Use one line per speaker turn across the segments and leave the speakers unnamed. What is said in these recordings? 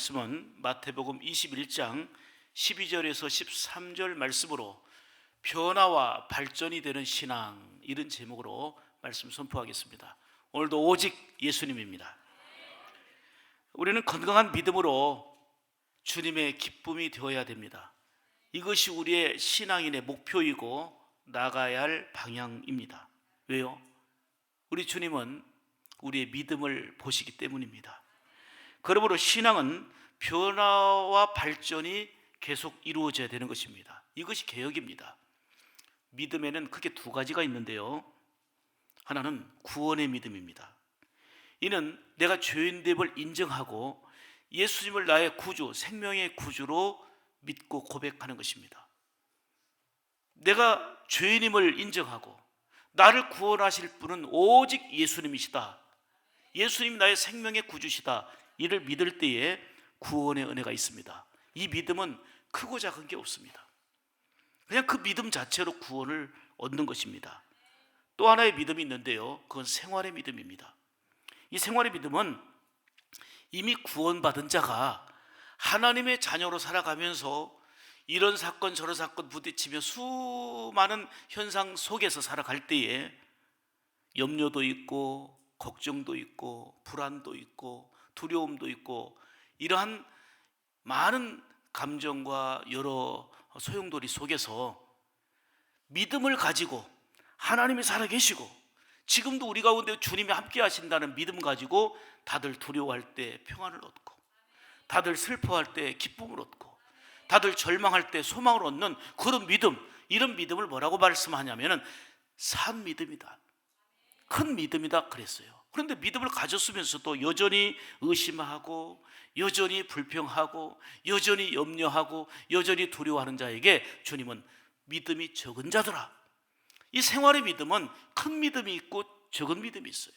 말씀은 마태복음 21장 12절에서 13절 말씀으로 변화와 발전이 되는 신앙, 이런 제목으로 말씀 선포하겠습니다. 오늘도 오직 예수님입니다. 우리는 건강한 믿음으로 주님의 기쁨이 되어야 됩니다. 이것이 우리의 신앙인의 목표이고 나가야 할 방향입니다. 왜요? 우리 주님은 우리의 믿음을 보시기 때문입니다. 그러므로 신앙은 변화와 발전이 계속 이루어져야 되는 것입니다. 이것이 개혁입니다. 믿음에는 크게 두 가지가 있는데요, 하나는 구원의 믿음입니다. 이는 내가 죄인됨을 인정하고 예수님을 나의 구주, 생명의 구주로 믿고 고백하는 것입니다. 내가 죄인임을 인정하고 나를 구원하실 분은 오직 예수님이시다, 예수님이 나의 생명의 구주시다, 이를 믿을 때에 구원의 은혜가 있습니다. 이 믿음은 크고 작은 게 없습니다. 그냥 그 믿음 자체로 구원을 얻는 것입니다. 또 하나의 믿음이 있는데요, 그건 생활의 믿음입니다. 이 생활의 믿음은 이미 구원받은 자가 하나님의 자녀로 살아가면서 이런 사건 저런 사건 부딪히며 수많은 현상 속에서 살아갈 때에 염려도 있고 걱정도 있고 불안도 있고 두려움도 있고 이러한 많은 감정과 여러 소용돌이 속에서 믿음을 가지고 하나님이 살아계시고 지금도 우리 가운데 주님이 함께 하신다는 믿음 가지고 다들 두려워할 때 평안을 얻고, 다들 슬퍼할 때 기쁨을 얻고, 다들 절망할 때 소망을 얻는 그런 믿음, 이런 믿음을 뭐라고 말씀하냐면은 산 믿음이다, 큰 믿음이다 그랬어요. 그런데 믿음을 가졌으면서도 여전히 의심하고 여전히 불평하고 여전히 염려하고 여전히 두려워하는 자에게 주님은 믿음이 적은 자들아. 이 생활의 믿음은 큰 믿음이 있고 적은 믿음이 있어요.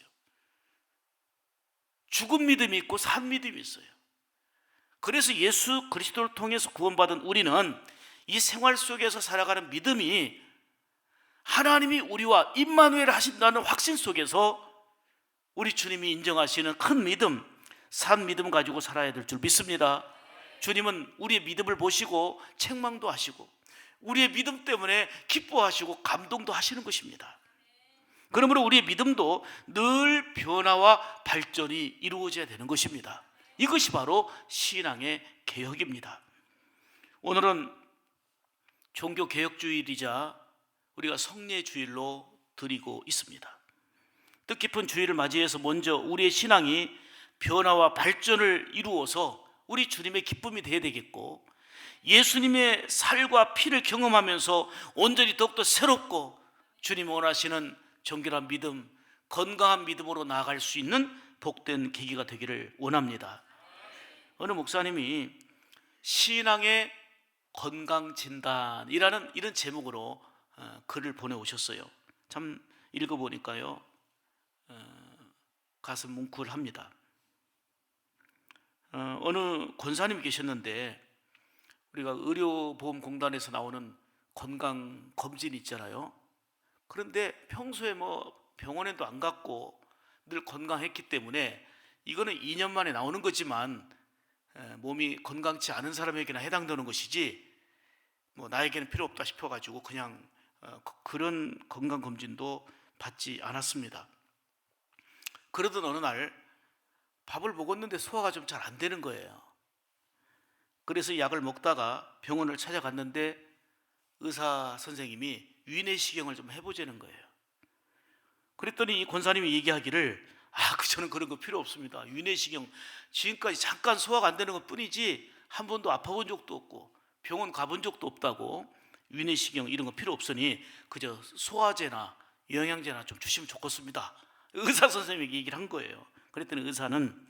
죽은 믿음이 있고 산 믿음이 있어요. 그래서 예수 그리스도를 통해서 구원받은 우리는 이 생활 속에서 살아가는 믿음이 하나님이 우리와 임마누엘 하신다는 확신 속에서 우리 주님이 인정하시는 큰 믿음, 산 믿음 가지고 살아야 될 줄 믿습니다. 주님은 우리의 믿음을 보시고 책망도 하시고 우리의 믿음 때문에 기뻐하시고 감동도 하시는 것입니다. 그러므로 우리의 믿음도 늘 변화와 발전이 이루어져야 되는 것입니다. 이것이 바로 신앙의 개혁입니다. 오늘은 종교개혁주일이자 우리가 성례주일로 드리고 있습니다. 뜻깊은 주일을 맞이해서 먼저 우리의 신앙이 변화와 발전을 이루어서 우리 주님의 기쁨이 되어야 되겠고, 예수님의 살과 피를 경험하면서 온전히 더욱더 새롭고 주님이 원하시는 정결한 믿음, 건강한 믿음으로 나아갈 수 있는 복된 계기가 되기를 원합니다. 어느 목사님이 신앙의 건강진단이라는 이런 제목으로 글을 보내오셨어요. 참 읽어보니까요, 가슴 뭉클합니다. 어느 권사님이 계셨는데 우리가 의료보험공단에서 나오는 건강검진 있잖아요. 그런데 평소에 병원에도 안 갔고 늘 건강했기 때문에 이거는 2년 만에 나오는 거지만 몸이 건강치 않은 사람에게나 해당되는 것이지 나에게는 필요 없다 싶어가지고 그냥 그런 건강검진도 받지 않았습니다. 그러던 어느 날 밥을 먹었는데 소화가 좀 잘 안 되는 거예요. 그래서 약을 먹다가 병원을 찾아갔는데 의사 선생님이 위내시경을 좀 해보자는 거예요. 그랬더니 이 권사님이 얘기하기를 저는 그런 거 필요 없습니다. 위내시경 지금까지 잠깐 소화가 안 되는 것 뿐이지 한 번도 아파본 적도 없고 병원 가본 적도 없다고, 위내시경 이런 거 필요 없으니 그저 소화제나 영양제나 좀 주시면 좋겠습니다. 의사 선생님이 얘기를 한 거예요. 그랬더니 의사는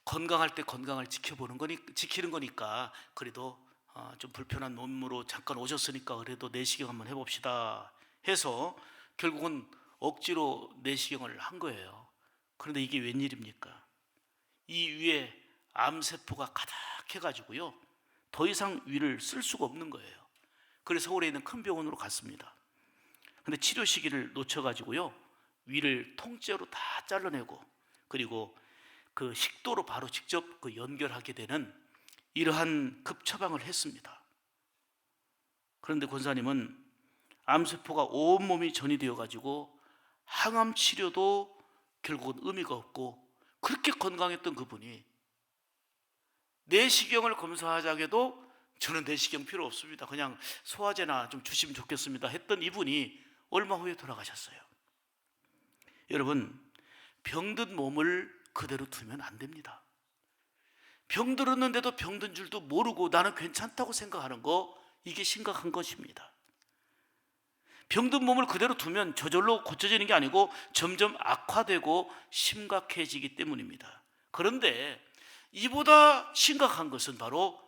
건강할 때 건강을 지키는 거니까 그래도 좀 불편한 몸으로 잠깐 오셨으니까 그래도 내시경 한번 해봅시다 해서 결국은 억지로 내시경을 한 거예요. 그런데 이게 웬일입니까? 이 위에 암세포가 가득해가지고요, 더 이상 위를 쓸 수가 없는 거예요. 그래서 서울에 있는 큰 병원으로 갔습니다. 근데 치료 시기를 놓쳐가지고요, 위를 통째로 다 잘라내고 그리고 그 식도로 바로 직접 그 연결하게 되는 이러한 급처방을 했습니다. 그런데 권사님은 암세포가 온몸이 전이되어 가지고 항암 치료도 결국은 의미가 없고, 그렇게 건강했던 그분이 내시경을 검사하자고 해도 저는 내시경 필요 없습니다, 그냥 소화제나 좀 주시면 좋겠습니다 했던 이분이 얼마 후에 돌아가셨어요. 여러분, 병든 몸을 그대로 두면 안 됩니다. 병들었는데도 병든 줄도 모르고 나는 괜찮다고 생각하는 거, 이게 심각한 것입니다. 병든 몸을 그대로 두면 저절로 고쳐지는 게 아니고 점점 악화되고 심각해지기 때문입니다. 그런데 이보다 심각한 것은 바로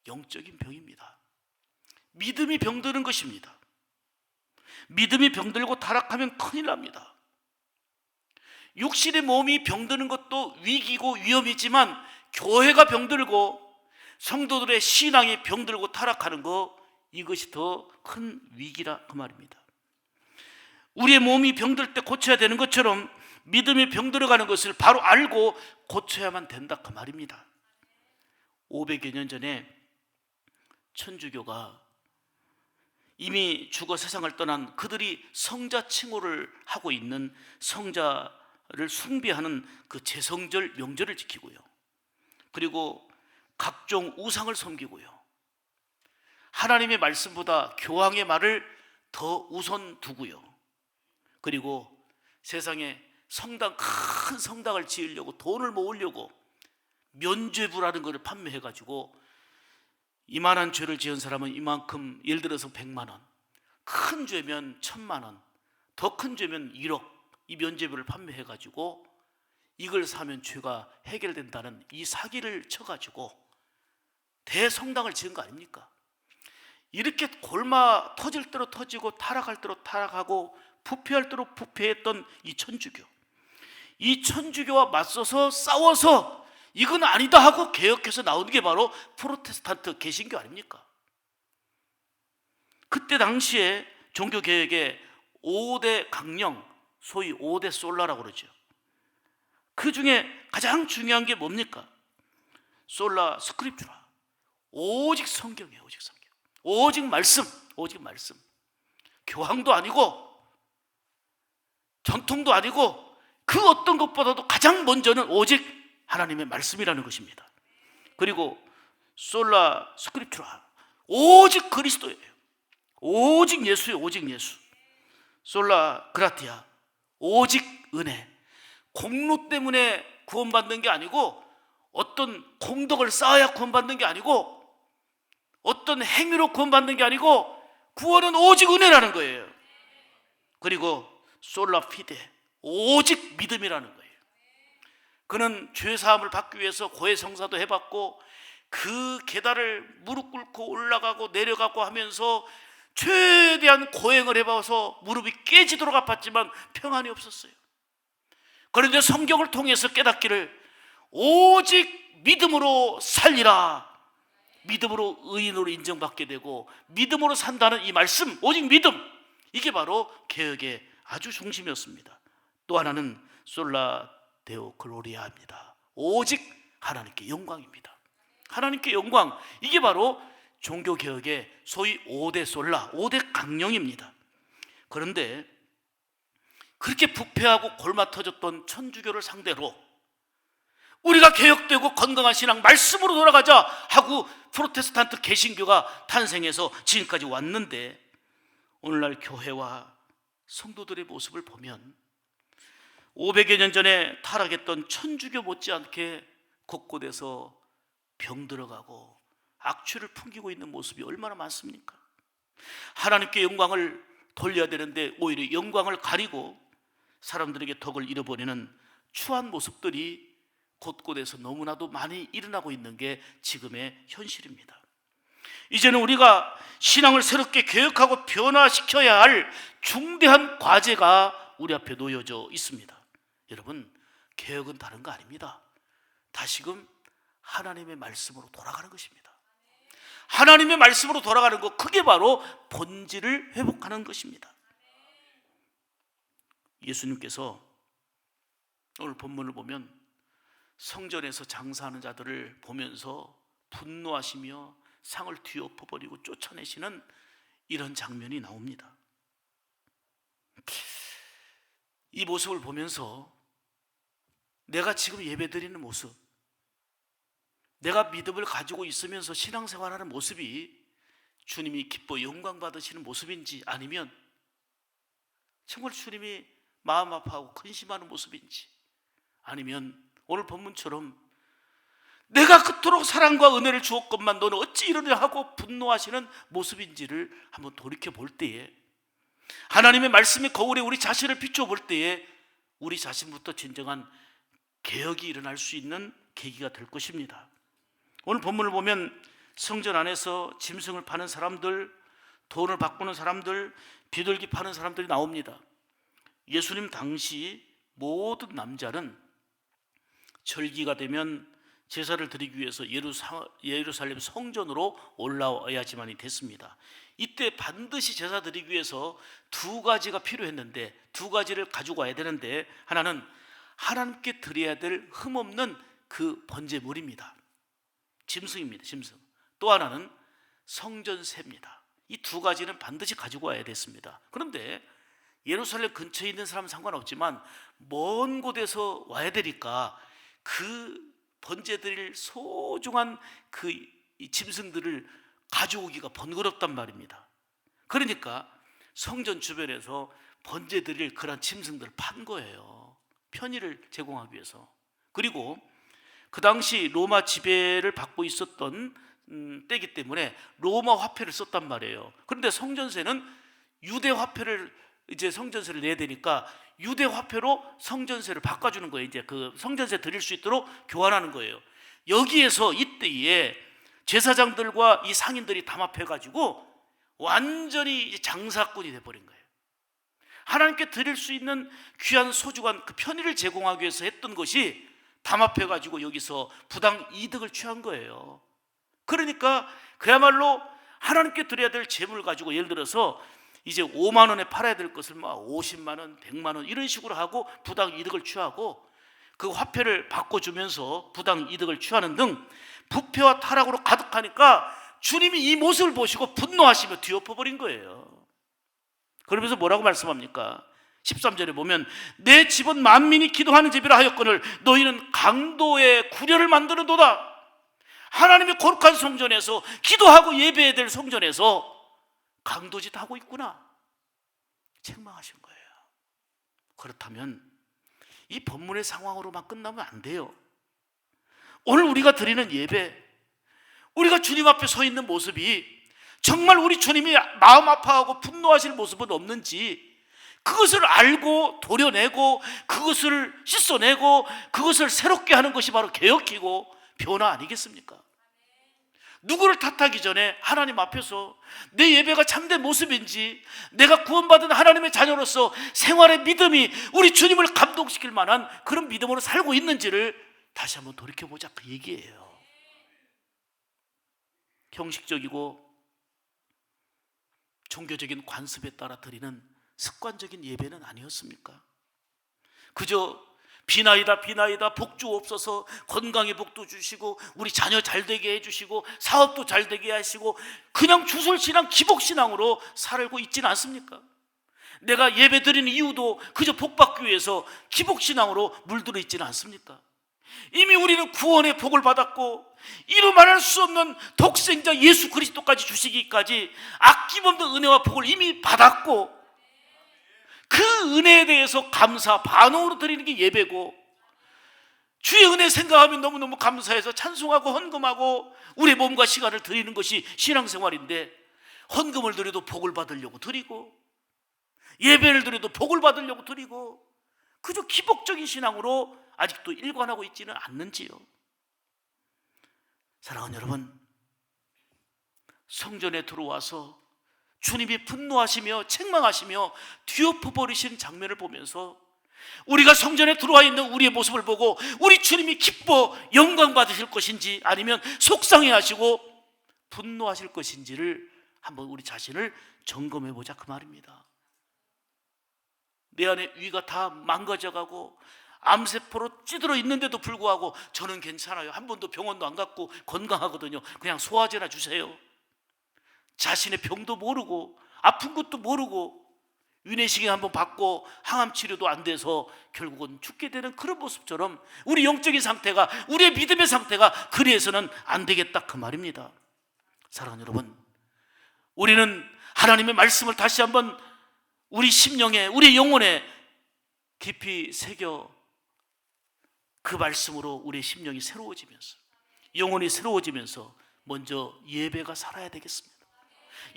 영적인 병입니다. 믿음이 병드는 것입니다. 믿음이 병들고 타락하면 큰일 납니다. 육신의 몸이 병드는 것도 위기고 위험이지만, 교회가 병들고 성도들의 신앙이 병들고 타락하는 거, 이것이 더 큰 위기라 그 말입니다. 우리의 몸이 병들 때 고쳐야 되는 것처럼 믿음이 병들어가는 것을 바로 알고 고쳐야만 된다 그 말입니다. 500여 년 전에 천주교가 이미 죽어 세상을 떠난 그들이 성자 칭호를 하고 있는 성자를 숭배하는 그 제성절 명절을 지키고요, 그리고 각종 우상을 섬기고요, 하나님의 말씀보다 교황의 말을 더 우선 두고요, 그리고 세상에 큰 성당을 지으려고 돈을 모으려고 면죄부라는 것을 판매해가지고 이만한 죄를 지은 사람은 이만큼, 예를 들어서 100만 원, 큰 죄면 1000만 원, 더 큰 죄면 1억, 이 면죄부를 판매해가지고 이걸 사면 죄가 해결된다는 이 사기를 쳐가지고 대성당을 지은 거 아닙니까? 이렇게 골마 터질 대로 터지고 타락할 대로 타락하고 부패할 대로 부패했던 이 천주교, 이 천주교와 맞서서 싸워서 이건 아니다 하고 개혁해서 나오는 게 바로 프로테스탄트 개신교 아닙니까? 그때 당시에 종교개혁의 5대 강령, 소위 5대 솔라라고 그러죠. 그 중에 가장 중요한 게 뭡니까? 솔라 스크립투라, 오직 성경이에요. 오직 성경, 오직 말씀, 오직 말씀. 교황도 아니고 전통도 아니고 그 어떤 것보다도 가장 먼저는 오직 하나님의 말씀이라는 것입니다. 그리고 솔라 스크립투라, 오직 그리스도예요. 오직 예수예요. 오직 예수. 솔라 그라티아, 오직 은혜. 공로 때문에 구원받는 게 아니고, 어떤 공덕을 쌓아야 구원받는 게 아니고, 어떤 행위로 구원받는 게 아니고, 구원은 오직 은혜라는 거예요. 그리고 솔라 피데, 오직 믿음이라는 거예요. 그는 죄사함을 받기 위해서 고해성사도 해봤고, 그 계단을 무릎 꿇고 올라가고 내려가고 하면서 최대한 고행을 해봐서 무릎이 깨지도록 아팠지만 평안이 없었어요. 그런데 성경을 통해서 깨닫기를, 오직 믿음으로 살리라, 믿음으로 의인으로 인정받게 되고 믿음으로 산다는 이 말씀, 오직 믿음, 이게 바로 개혁의 아주 중심이었습니다. 또 하나는 솔라 데오 글로리아입니다. 오직 하나님께 영광입니다. 하나님께 영광, 이게 바로 종교개혁의 소위 5대 솔라, 5대 강령입니다. 그런데 그렇게 부패하고 골마 터졌던 천주교를 상대로 우리가 개혁되고 건강한 신앙 말씀으로 돌아가자 하고 프로테스탄트 개신교가 탄생해서 지금까지 왔는데, 오늘날 교회와 성도들의 모습을 보면 500여 년 전에 타락했던 천주교 못지않게 곳곳에서 병들어가고 악취를 풍기고 있는 모습이 얼마나 많습니까? 하나님께 영광을 돌려야 되는데 오히려 영광을 가리고 사람들에게 덕을 잃어버리는 추한 모습들이 곳곳에서 너무나도 많이 일어나고 있는 게 지금의 현실입니다. 이제는 우리가 신앙을 새롭게 개혁하고 변화시켜야 할 중대한 과제가 우리 앞에 놓여져 있습니다. 여러분, 개혁은 다른 거 아닙니다. 다시금 하나님의 말씀으로 돌아가는 것입니다. 하나님의 말씀으로 돌아가는 것, 그게 바로 본질을 회복하는 것입니다. 예수님께서 오늘 본문을 보면 성전에서 장사하는 자들을 보면서 분노하시며 상을 뒤엎어버리고 쫓아내시는 이런 장면이 나옵니다. 이 모습을 보면서 내가 지금 예배드리는 모습, 내가 믿음을 가지고 있으면서 신앙생활하는 모습이 주님이 기뻐 영광 받으시는 모습인지, 아니면 정말 주님이 마음 아파하고 근심하는 모습인지, 아니면 오늘 본문처럼 내가 그토록 사랑과 은혜를 주었건만 너는 어찌 이러냐 하고 분노하시는 모습인지를 한번 돌이켜 볼 때에, 하나님의 말씀의 거울에 우리 자신을 비춰 볼 때에 우리 자신부터 진정한 개혁이 일어날 수 있는 계기가 될 것입니다. 오늘 본문을 보면 성전 안에서 짐승을 파는 사람들, 돈을 바꾸는 사람들, 비둘기 파는 사람들이 나옵니다. 예수님 당시 모든 남자는 절기가 되면 제사를 드리기 위해서 예루살렘 성전으로 올라와야지만이 됐습니다. 이때 반드시 제사 드리기 위해서 두 가지가 필요했는데, 두 가지를 가지고 와야 되는데, 하나는 하나님께 드려야 될 흠없는 그 번제물입니다. 짐승입니다. 짐승. 또 하나는 성전세입니다. 이 두 가지는 반드시 가지고 와야 됐습니다. 그런데 예루살렘 근처에 있는 사람은 상관없지만 먼 곳에서 와야 되니까 그 번제드릴 소중한 그 짐승들을 가져오기가 번거롭단 말입니다. 그러니까 성전 주변에서 번제드릴 그런 짐승들을 판 거예요. 편의를 제공하기 위해서. 그리고 그 당시 로마 지배를 받고 있었던 때이기 때문에 로마 화폐를 썼단 말이에요. 그런데 성전세는 유대 화폐를 이제 성전세를 내야 되니까 유대 화폐로 성전세를 바꿔주는 거예요. 이제 그 성전세 드릴 수 있도록 교환하는 거예요. 여기에서 이때에 제사장들과 이 상인들이 담합해가지고 완전히 장사꾼이 돼버린 거예요. 하나님께 드릴 수 있는 귀한 소중한 그 편의를 제공하기 위해서 했던 것이 담합해가지고 여기서 부당 이득을 취한 거예요. 그러니까 그야말로 하나님께 드려야 될 재물을 가지고, 예를 들어서 이제 5만 원에 팔아야 될 것을 막 50만 원, 100만 원 이런 식으로 하고 부당 이득을 취하고, 그 화폐를 바꿔주면서 부당 이득을 취하는 등 부패와 타락으로 가득하니까 주님이 이 모습을 보시고 분노하시며 뒤엎어버린 거예요. 그러면서 뭐라고 말씀합니까? 13절에 보면 내 집은 만민이 기도하는 집이라 하였거늘 너희는 강도의 구려를 만드는도다. 하나님의 거룩한 성전에서, 기도하고 예배해야 될 성전에서 강도짓 하고 있구나, 책망하신 거예요. 그렇다면 이 본문의 상황으로만 끝나면 안 돼요. 오늘 우리가 드리는 예배, 우리가 주님 앞에 서 있는 모습이 정말 우리 주님이 마음 아파하고 분노하실 모습은 없는지, 그것을 알고 도려내고 그것을 씻어내고 그것을 새롭게 하는 것이 바로 개혁이고 변화 아니겠습니까? 누구를 탓하기 전에 하나님 앞에서 내 예배가 참된 모습인지, 내가 구원받은 하나님의 자녀로서 생활의 믿음이 우리 주님을 감동시킬 만한 그런 믿음으로 살고 있는지를 다시 한번 돌이켜보자, 그 얘기예요. 형식적이고 종교적인 관습에 따라 드리는 습관적인 예배는 아니었습니까? 그저 비나이다 비나이다 복 주옵소서, 건강에 복도 주시고 우리 자녀 잘 되게 해주시고 사업도 잘 되게 하시고, 그냥 주술신앙 기복신앙으로 살고 있지는 않습니까? 내가 예배 드리는 이유도 그저 복 받기 위해서 기복신앙으로 물들어 있지는 않습니까? 이미 우리는 구원의 복을 받았고 이루 말할 수 없는 독생자 예수 그리스도까지 주시기까지 아낌없는 은혜와 복을 이미 받았고, 그 은혜에 대해서 감사 반응으로 드리는 게 예배고, 주의 은혜 생각하면 너무너무 감사해서 찬송하고 헌금하고 우리의 몸과 시간을 드리는 것이 신앙생활인데, 헌금을 드려도 복을 받으려고 드리고 예배를 드려도 복을 받으려고 드리고, 그저 기복적인 신앙으로 아직도 일관하고 있지는 않는지요. 사랑하는 여러분, 성전에 들어와서 주님이 분노하시며 책망하시며 뒤엎어버리신 장면을 보면서 우리가 성전에 들어와 있는 우리의 모습을 보고 우리 주님이 기뻐 영광 받으실 것인지, 아니면 속상해하시고 분노하실 것인지를 한번 우리 자신을 점검해 보자, 그 말입니다. 내 안에 위가 다 망가져가고 암세포로 찌들어 있는데도 불구하고 저는 괜찮아요. 한 번도 병원도 안 갔고 건강하거든요. 그냥 소화제나 주세요. 자신의 병도 모르고 아픈 것도 모르고 위내시경 한번 받고 항암 치료도 안 돼서 결국은 죽게 되는 그런 모습처럼 우리 영적인 상태가, 우리의 믿음의 상태가 그리해서는 안 되겠다, 그 말입니다. 사랑하는 여러분, 우리는 하나님의 말씀을 다시 한번 우리 심령에, 우리 영혼에 깊이 새겨 그 말씀으로 우리의 심령이 새로워지면서, 영혼이 새로워지면서 먼저 예배가 살아야 되겠습니다.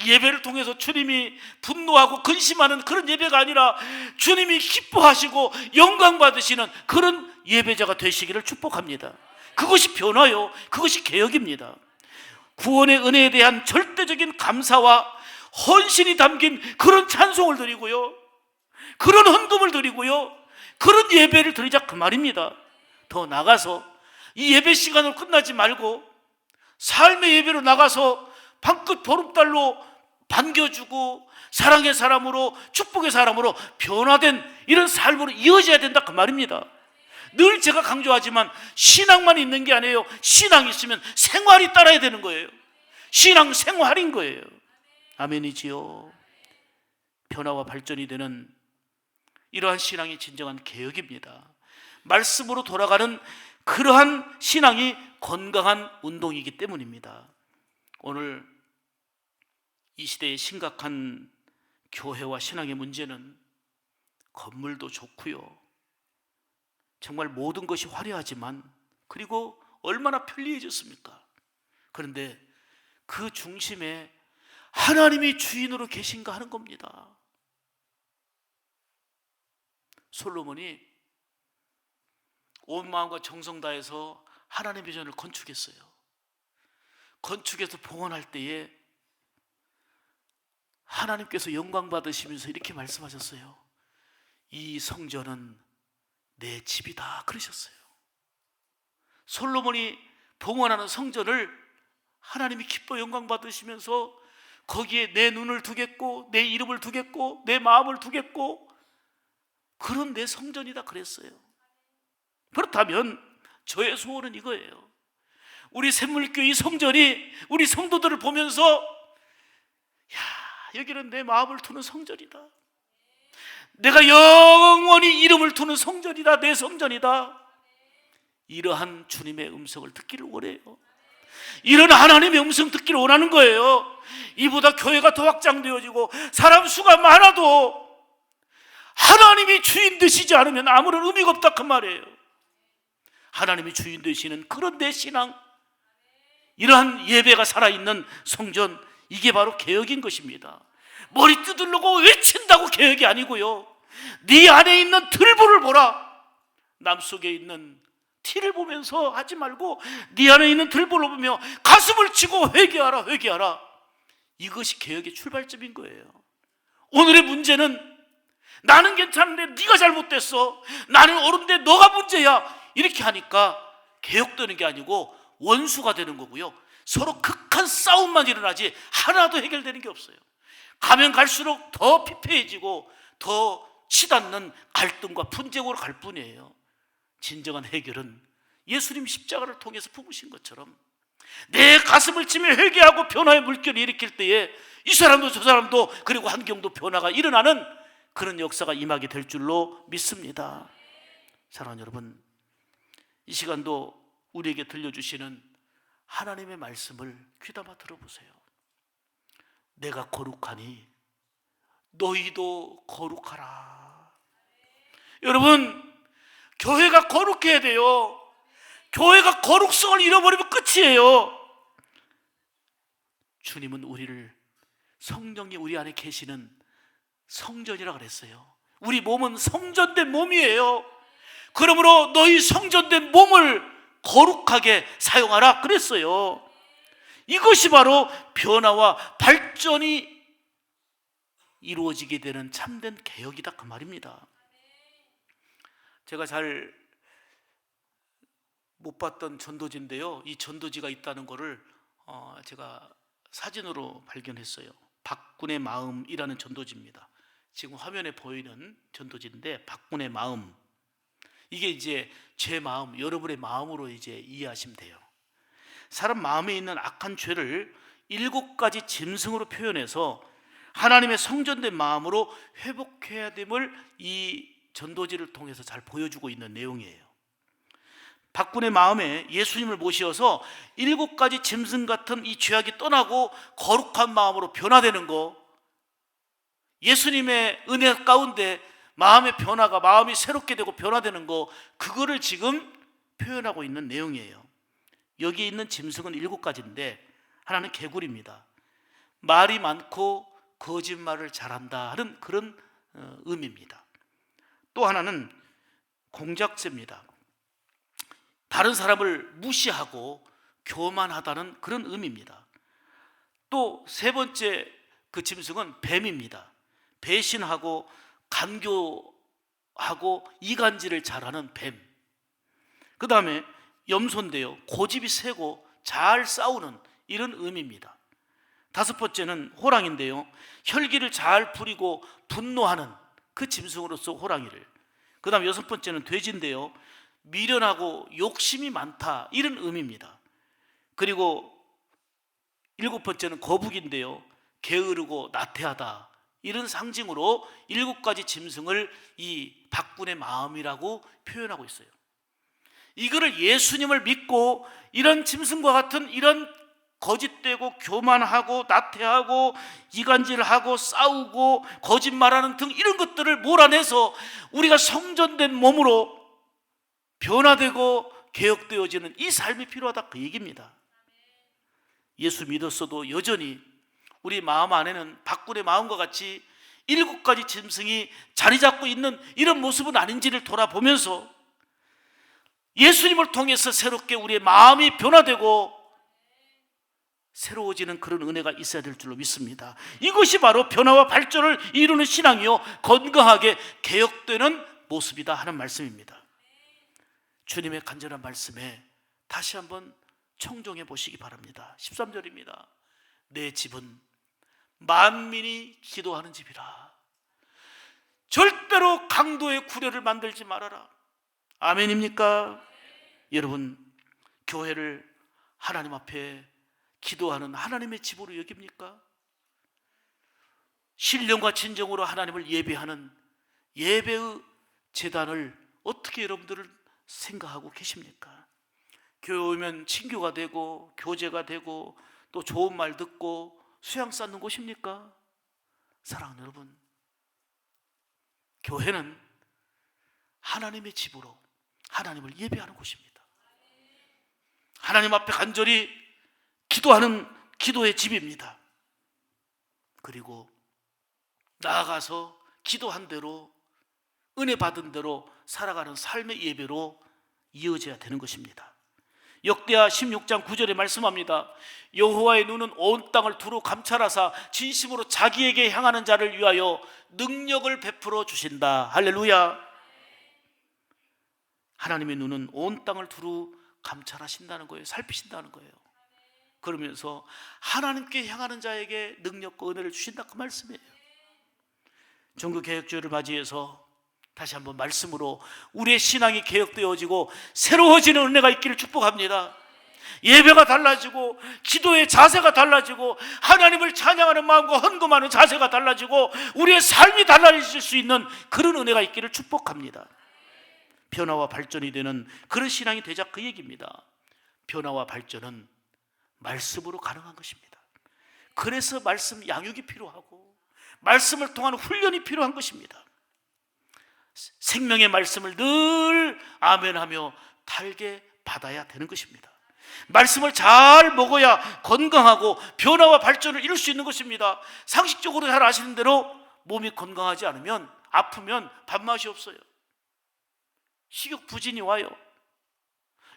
예배를 통해서 주님이 분노하고 근심하는 그런 예배가 아니라 주님이 기뻐하시고 영광 받으시는 그런 예배자가 되시기를 축복합니다. 그것이 변화요, 그것이 개혁입니다. 구원의 은혜에 대한 절대적인 감사와 헌신이 담긴 그런 찬송을 드리고요, 그런 헌금을 드리고요, 그런 예배를 드리자, 그 말입니다. 더 나가서 이 예배 시간으로 끝나지 말고 삶의 예배로 나가서 방긋 보름달로 반겨주고 사랑의 사람으로, 축복의 사람으로 변화된 이런 삶으로 이어져야 된다, 그 말입니다. 늘 제가 강조하지만 신앙만 있는 게 아니에요. 신앙이 있으면 생활이 따라야 되는 거예요. 신앙 생활인 거예요. 아멘이지요. 변화와 발전이 되는 이러한 신앙이 진정한 개혁입니다. 말씀으로 돌아가는 그러한 신앙이 건강한 운동이기 때문입니다. 오늘 이 시대의 심각한 교회와 신앙의 문제는 건물도 좋고요, 정말 모든 것이 화려하지만, 그리고 얼마나 편리해졌습니까? 그런데 그 중심에 하나님이 주인으로 계신가 하는 겁니다. 솔로몬이 온 마음과 정성 다해서 하나님의 비전을 건축했어요. 건축해서 봉헌할 때에 하나님께서 영광 받으시면서 이렇게 말씀하셨어요. 이 성전은 내 집이다, 그러셨어요. 솔로몬이 봉헌하는 성전을 하나님이 기뻐 영광 받으시면서 거기에 내 눈을 두겠고 내 이름을 두겠고 내 마음을 두겠고 그런 내 성전이다 그랬어요. 그렇다면 저의 소원은 이거예요. 우리 샘물교회 이 성전이 우리 성도들을 보면서, 야, 여기는 내 마음을 두는 성전이다, 내가 영원히 이름을 두는 성전이다, 내 성전이다, 이러한 주님의 음성을 듣기를 원해요. 이런 하나님의 음성 듣기를 원하는 거예요. 이보다 교회가 더 확장되어지고 사람 수가 많아도 하나님이 주인 되시지 않으면 아무런 의미가 없다, 그 말이에요. 하나님이 주인 되시는 그런 내 신앙, 이러한 예배가 살아있는 성전, 이게 바로 개혁인 것입니다. 머리 두들르고 외친다고 개혁이 아니고요, 네 안에 있는 들보를 보라. 남 속에 있는 티를 보면서 하지 말고 네 안에 있는 들보를 보며 가슴을 치고 회개하라, 회개하라. 이것이 개혁의 출발점인 거예요. 오늘의 문제는 나는 괜찮은데 네가 잘못됐어, 나는 옳은데 너가 문제야, 이렇게 하니까 개혁되는 게 아니고 원수가 되는 거고요, 서로 극한 싸움만 일어나지 하나도 해결되는 게 없어요. 가면 갈수록 더 피폐해지고 더 치닫는 갈등과 분쟁으로 갈 뿐이에요. 진정한 해결은 예수님 십자가를 통해서 품으신 것처럼 내 가슴을 치며 회개하고 변화의 물결을 일으킬 때에 이 사람도 저 사람도 그리고 환경도 변화가 일어나는 그런 역사가 임하게 될 줄로 믿습니다. 사랑하는 여러분, 이 시간도 우리에게 들려주시는 하나님의 말씀을 귀담아 들어보세요. 내가 거룩하니 너희도 거룩하라. 여러분, 교회가 거룩해야 돼요. 교회가 거룩성을 잃어버리면 끝이에요. 주님은 우리를, 성령이 우리 안에 계시는 성전이라 그랬어요. 우리 몸은 성전된 몸이에요. 그러므로 너희 성전된 몸을 거룩하게 사용하라 그랬어요. 이것이 바로 변화와 발전이 이루어지게 되는 참된 개혁이다, 그 말입니다. 제가 잘 못 봤던 전도지인데요, 이 전도지가 있다는 것을 제가 사진으로 발견했어요. 박군의 마음이라는 전도지입니다. 지금 화면에 보이는 전도지인데, 박군의 마음, 이게 이제 제 마음, 여러분의 마음으로 이제 이해하시면 돼요. 사람 마음에 있는 악한 죄를 7가지 짐승으로 표현해서 하나님의 성전된 마음으로 회복해야 됨을 이 전도지를 통해서 잘 보여주고 있는 내용이에요. 박군의 마음에 예수님을 모셔서 7가지 짐승 같은 이 죄악이 떠나고 거룩한 마음으로 변화되는 거, 예수님의 은혜 가운데 마음의 변화가, 마음이 새롭게 되고 변화되는 거, 그거를 지금 표현하고 있는 내용이에요. 여기에 있는 짐승은 7가지인데 하나는 개구리입니다. 말이 많고 거짓말을 잘한다 하는 그런 의미입니다. 또 하나는 공작새입니다. 다른 사람을 무시하고 교만하다는 그런 의미입니다. 또 세 번째 그 짐승은 뱀입니다. 배신하고 간교하고 이간질을 잘하는 뱀. 그 다음에 염소인데요, 고집이 세고 잘 싸우는 이런 의미입니다. 다섯 번째는 호랑이인데요, 혈기를 잘 부리고 분노하는 그 짐승으로서 호랑이를. 그 다음 여섯 번째는 돼지인데요, 미련하고 욕심이 많다, 이런 의미입니다. 그리고 일곱 번째는 거북인데요, 게으르고 나태하다, 이런 상징으로 7가지 짐승을 이 박군의 마음이라고 표현하고 있어요. 이거를 예수님을 믿고 이런 짐승과 같은 이런 거짓되고 교만하고 나태하고 이간질하고 싸우고 거짓말하는 등 이런 것들을 몰아내서 우리가 성전된 몸으로 변화되고 개혁되어지는 이 삶이 필요하다, 그 얘기입니다. 예수 믿었어도 여전히 우리 마음 안에는 박군의 마음과 같이 7가지 짐승이 자리 잡고 있는 이런 모습은 아닌지를 돌아보면서 예수님을 통해서 새롭게 우리의 마음이 변화되고 새로워지는 그런 은혜가 있어야 될 줄로 믿습니다. 이것이 바로 변화와 발전을 이루는 신앙이요, 건강하게 개혁되는 모습이다 하는 말씀입니다. 주님의 간절한 말씀에 다시 한번 청종해 보시기 바랍니다. 13절입니다. 내 집은 만민이 기도하는 집이라. 절대로 강도의 구례를 만들지 말아라. 아멘입니까? 여러분, 교회를 하나님 앞에 기도하는 하나님의 집으로 여깁니까? 신령과 진정으로 하나님을 예배하는 예배의 제단을 어떻게 여러분들을 생각하고 계십니까? 교회 오면 친교가 되고 교제가 되고 또 좋은 말 듣고 수양 쌓는 곳입니까? 사랑하는 여러분, 교회는 하나님의 집으로 하나님을 예배하는 곳입니다. 하나님 앞에 간절히 기도하는 기도의 집입니다. 그리고 나아가서 기도한 대로 은혜 받은 대로 살아가는 삶의 예배로 이어져야 되는 것입니다. 역대하 16장 9절에 말씀합니다. 여호와의 눈은 온 땅을 두루 감찰하사 진심으로 자기에게 향하는 자를 위하여 능력을 베풀어 주신다. 할렐루야. 하나님의 눈은 온 땅을 두루 감찰하신다는 거예요. 살피신다는 거예요. 그러면서 하나님께 향하는 자에게 능력과 은혜를 주신다, 그 말씀이에요. 종교개혁주의를 맞이해서 다시 한번 말씀으로 우리의 신앙이 개혁되어지고 새로워지는 은혜가 있기를 축복합니다. 예배가 달라지고 기도의 자세가 달라지고 하나님을 찬양하는 마음과 헌금하는 자세가 달라지고 우리의 삶이 달라질 수 있는 그런 은혜가 있기를 축복합니다. 변화와 발전이 되는 그런 신앙이 되자, 그 얘기입니다. 변화와 발전은 말씀으로 가능한 것입니다. 그래서 말씀 양육이 필요하고 말씀을 통한 훈련이 필요한 것입니다. 생명의 말씀을 늘 아멘하며 달게 받아야 되는 것입니다. 말씀을 잘 먹어야 건강하고 변화와 발전을 이룰 수 있는 것입니다. 상식적으로 잘 아시는 대로 몸이 건강하지 않으면, 아프면 밥맛이 없어요. 식욕 부진이 와요.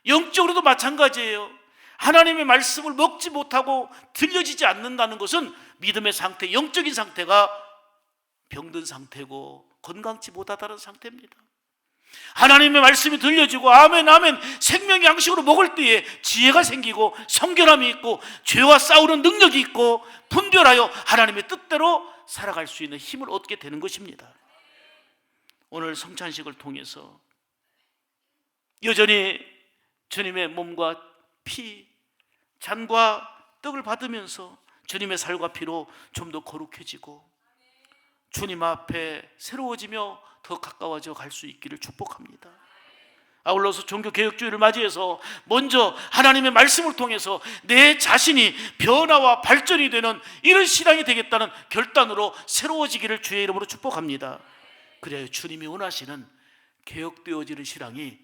영적으로도 마찬가지예요. 하나님의 말씀을 먹지 못하고 들려지지 않는다는 것은 믿음의 상태, 영적인 상태가 병든 상태고 건강치 못하다는 상태입니다. 하나님의 말씀이 들려지고 아멘 아멘 생명의 양식으로 먹을 때에 지혜가 생기고 성결함이 있고 죄와 싸우는 능력이 있고 분별하여 하나님의 뜻대로 살아갈 수 있는 힘을 얻게 되는 것입니다. 오늘 성찬식을 통해서 여전히 주님의 몸과 피, 잔과 떡을 받으면서 주님의 살과 피로 좀 더 거룩해지고 주님 앞에 새로워지며 더 가까워져 갈 수 있기를 축복합니다. 아울러서 종교개혁주의를 맞이해서 먼저 하나님의 말씀을 통해서 내 자신이 변화와 발전이 되는 이런 신앙이 되겠다는 결단으로 새로워지기를 주의 이름으로 축복합니다. 그래야 주님이 원하시는 개혁되어지는 신앙이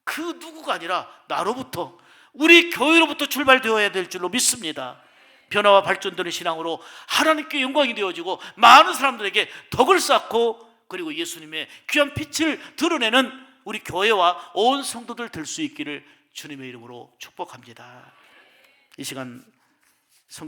그 누구가 아니라 나로부터, 우리 교회로부터 출발되어야 될 줄로 믿습니다. 변화와 발전되는 신앙으로 하나님께 영광이 되어지고 많은 사람들에게 덕을 쌓고 그리고 예수님의 귀한 빛을 드러내는 우리 교회와 온 성도들 될 수 있기를 주님의 이름으로 축복합니다. 이 시간